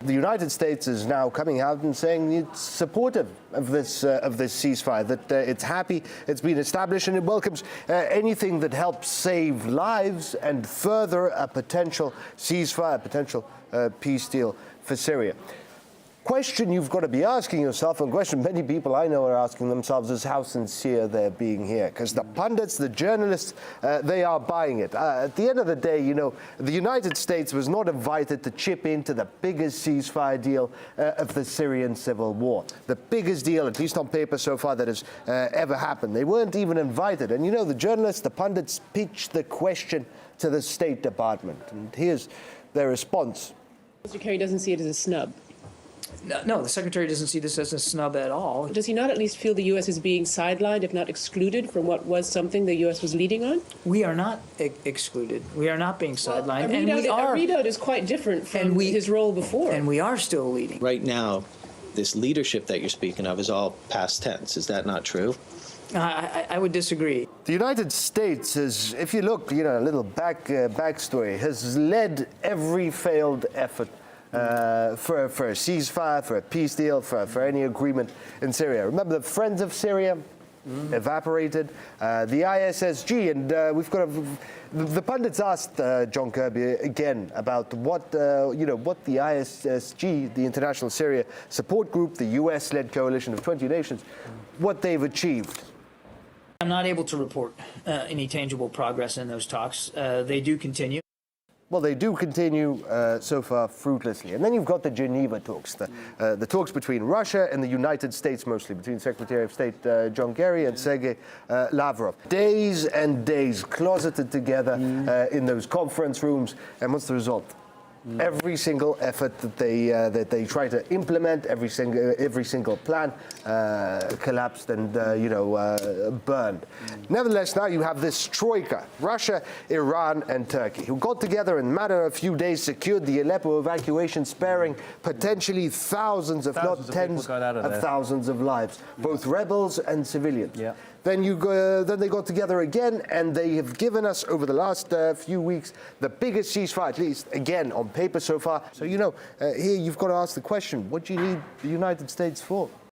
The United States is now coming out and saying it's supportive of this ceasefire, that it's happy it's been established, and it welcomes anything that helps save lives and further a potential ceasefire, a potential peace deal for Syria. Question you've got to be asking yourself, and question many people I know are asking themselves, is how sincere they're being here. Because the pundits, the journalists, they are buying it. At the end of the day, you know, the United States was not invited to chip into the biggest ceasefire deal of the Syrian civil war. The biggest deal, at least on paper so far, that has ever happened. They weren't even invited. And you know, the journalists, the pundits pitched the question to the State Department. And here's their response. Mr. Kerry doesn't see it as a snub. No, the Secretary doesn't see this as a snub at all. Does he not at least feel the U.S. is being sidelined, if not excluded, from what was something the U.S. was leading on? We are not excluded. We are not being sidelined. And we are. A readout is quite different from his role before. And we are still leading. Right now, this leadership that you're speaking of is all past tense. Is that not true? I would disagree. The United States is, if you look, you know, a little backstory, has led every failed effort for a ceasefire, for a peace deal, for any agreement in Syria. Remember the Friends of Syria evaporated, the ISSG, and we've got the pundits asked John Kirby again about what what the ISSG, the International Syria Support Group, the US-led coalition of 20 nations, what they've achieved. I'm not able to report any tangible progress in those talks. They do continue. Well, they do continue so far fruitlessly. And then you've got the Geneva talks, the talks between Russia and the United States, mostly between Secretary of State John Kerry and Sergei Lavrov. Days and days closeted together in those conference rooms. And what's the result? Every single effort that they try to implement, every single plan collapsed and burned. Nevertheless, now you have this troika: Russia, Iran, and Turkey, who got together in a matter of a few days, secured the Aleppo evacuation, sparing potentially thousands, if not tens of thousands of lives, both rebels and civilians. Yeah. Then they got together again, and they have given us, over the last few weeks, the biggest ceasefire, at least, again, on paper so far. So, here you've got to ask the question, what do you need the United States for?